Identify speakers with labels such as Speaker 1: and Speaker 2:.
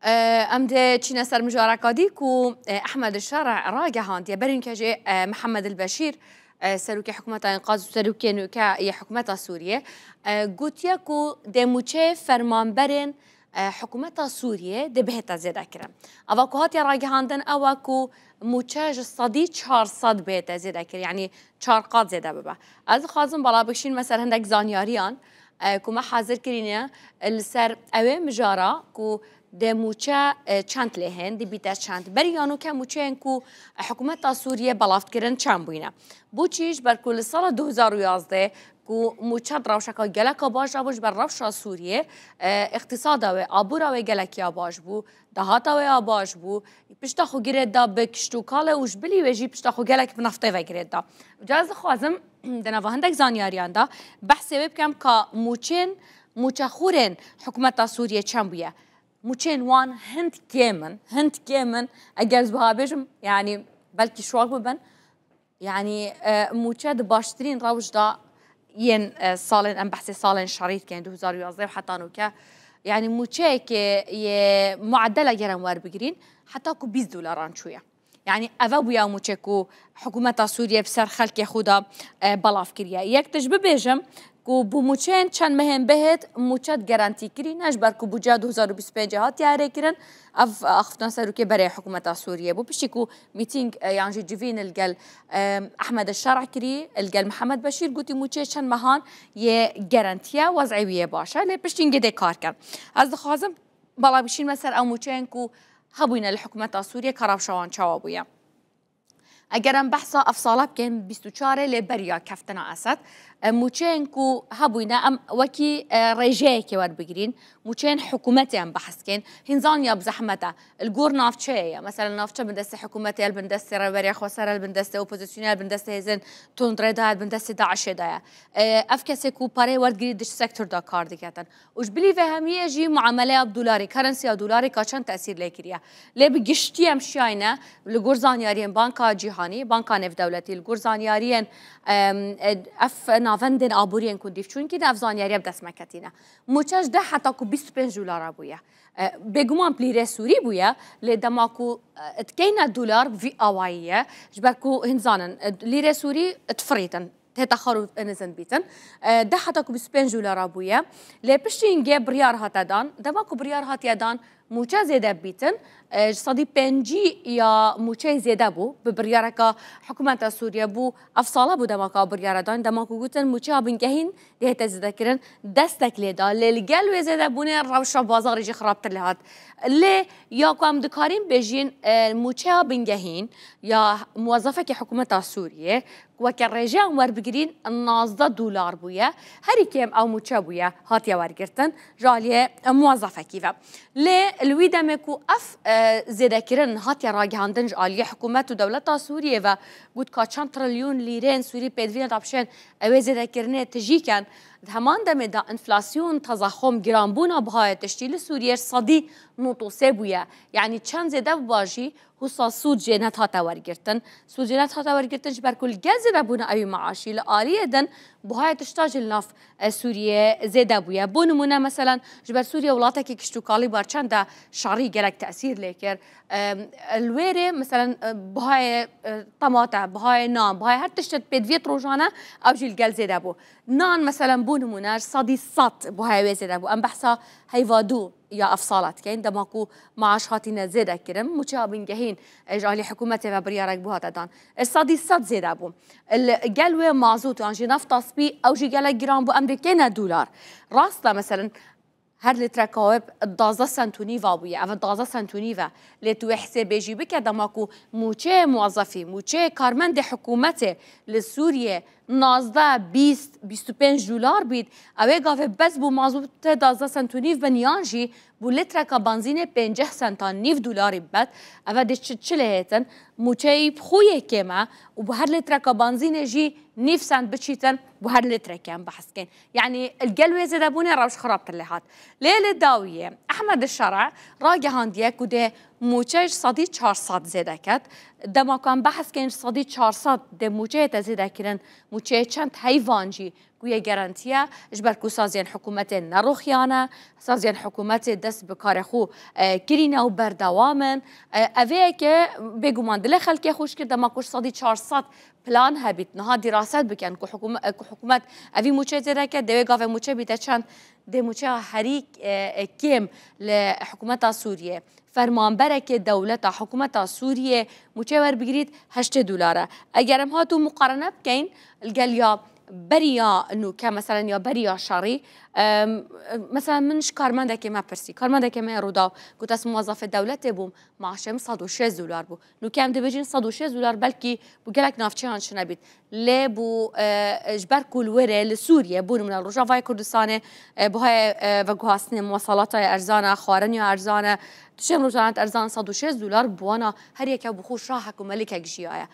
Speaker 1: ام ده چینا سر مجارکادی کو احمد الشارع راجعان دي برين كجي محمد البشير سروكي حكومة انقاذ سروكي نوكا هي حكومة سوريا قوتيا كو دموچه فرمانبرين حكومة سوريا ده بهتا زيادة كرم اواكو هاتي راجعاندن اواكو موچاج الصدي 400 بهتا زيادة كر يعني 4 قات زيادة ببا از خازم بلا بكشين مثلا هندك زانياريان كو ما حاضر كرينيا السر اوه مجارا كو ده موچه چند لهن دی بیت چند بریانو که موچه انکو حکومت سوریه بلافت کردن چند بوینه بو چیش بر کل سال 2011 کو موچه دروشکا گلک باش باش بر روش سوریه اقتصاد و آبورا و گلکی باش بو دهات و باش بو پشت خو گرید دا بکشتو کاله وش بلی وجی پشت خو گلک بنفته و گرید دا جاز خوازم دنا هندک زانیاریان دا بحث بکم که موچه خورن حکومت سوریه چند بویه موچين وان هند كيمن اجاز بها بيجم يعني بلكي شواق ببن يعني موچاد باشترين روج دا ين صالن ام بحث صالن شريط كان 2011 حتى نوكا يعني موچه كي معدله جرم وار بگرين حتى كو 20 دولار شويه يعني افابويا موچكو حكومه سوريا بسر خلق خدا بلاف كريا يك تجب بيجم کو بو موچن چند مهم بهت موچت گارانتی کری نجبر کو بوجا 2025 هات یاره کرن اف اختن سرو که برای حکومت سوریه بو پشتی کو میتینگ یعنی جوین الگل احمد الشرع کری الگل محمد بشیر گوتی موچه چند مهان یه گارانتیه وضعیه باشه لی پشتی اینگه کار کن از دخوازم بالا بشین مثلا او موچن کو هبوین الحکومت سوریه کراب شوان چوابویا اگرم بحثا افصالات كان 24 لبريا كفتنا اسد موچين كو هبوينا ام وكي رجاي كي ور بگرين موچين حكومتي ام بحث كان هنزان يا بزحمته الجور نافچه مثلا نافچه بندست حكومتي البندست ربريا خوسر البندست اوبوزيشنال البندست هزن توندردا البندست داعش دا افكسي كو باري ور گري دش سيكتور دا كار دكاتن وش بلي فهميه جي معامله بدولاري كرنسي دولاري كاشن تاثير لكريا لي بگشتي ام شاينه الجور زانيارين بانكا جهاني بانكا نف دولتي الجور زانيارين اف نافندن آبورین کندیف چون که نفزانیاری بدست مکتینه موچش ده حتی کو 25 دلار بویا بگمان پلیره سوری بویا لدماکو اتکین دلار في آواییه جبرکو هنزانن لیره سوری اتفریتن تتخرج نزن بيتن ده حتى كو 25 دلار بويا لبشتين جاب بريار هاتدان دماكو بريار هاتيدان موچه زیاده بیتن صدی پنجی یا موچه زیاده بو ببریارکا حکومت سوریه بو افصاله بو دماکا بریاردان دماکو گوتن موچه بنگهین ده تزیده کرن دستک لیدا لیلگل و زیاده بونه روش بازار جی خراب تلهات لی یا کام دکارین بجین موچه بنگهین یا موظفه که حکومت سوریه وكان رجاء ور بگرین 19 دلار بويا هري كيم او موچه بويا هاتيا ورگرتن جاليه موظفه كيفا لي الويدا مكو اف زياده كرن هاتيا راجعاندن جاليه حكومه ودوله سوريا و قد كا تريليون ليرين سوري بيدفين طبشن او زياده كرنه تجي كان همان دم دا انفلاسيون تضخم جرامبونا بهای تشتیل سوریه صدی نوتوسه بویا یعنی چند زده باجی حسا سود جنت ها تورگرتن سود جنت ها تورگرتن جبر کل گز بونا اوی معاشی لآلیه دن بهای تشتاج الناف سوریه زده بویا بونمونه مثلا جبر سوریه ولاته که کشتو کالی بار چند دا شعری گلک تأثیر لیکر الویره مثلا بهای طماطه بهای نام بهای هر تشتت بدویت روزانه او جیل گل زده بو نان مثلا بونمونه صدي صات بهای وزده بو ام بحثا هیوادو یا افصالات که دماکو معاش هاتینا زیده کرم موچه بنگهین اجالی حکومت و بریارک بو هاتدان الصدي صات زیده بو الجلوه مازوت وانجي نفط تصبي او جي جلا جرام بو امريكينا دولار راستا مثلا هر لتر كواب 12 سنتونيفا بويا او 12 سنتونيفا لتو حساب يجي بك دماكو موچه موظفي موچه كارمند حكومته لسوريا نازده 25 دلار بید اوه گاوه بس بو مازوت 12 سنتونیف بنیانجی بو لترکا بنزین 50 سنتان 9 دلاری بد اوه ده چله هیتن موچه بخویه کما و بو هر لترکا بنزین جی 9 سنت بچیتن بو هر لترکا هم بحث کن يعني القلوه زده بونه روش خراب تلهات ليلة داوية أحمد الشرع راجع هانديك وده موچه صدي 400 زده كد دما كان بحث كان صدي 400 ده موچه تزده كرن موچه چند حيوان جي ويا جارانتيا جبركو سازين حكومة نروخيانا سازين حكومة دس بكارخو كرينا وبردوامن أفيك بيجومان دل خلك خوش كده ما كوش صدي 400 بلان هبيت نها دراسات بكن كحكومات أفي موشة تركة دوي قافة موشة بيتشان ده موشة هريك كيم لحكومة سوريا فرمانبرك دولة حكومة سوريا مشاور بقريت $8 اگرم هاتو مقارنة بكين القال بريا انه كمثلا يا بريا شاري مثلا منش كارماندا كما برسي كارماندا كما رودا كنت اسم موظف الدولة بوم معاشم $106 بو نو كام دبجين $106 بلكي بقالك نافشان شنبيت ليه بو اجبر كل وري لسوريا بون من الرجافة كردستان بهاي وجهاسن مواصلات ارزانه خارن يا ارزانه تشم روزانات ارزان $106 بوانا هر یک بخوش راحك وملكك جيايا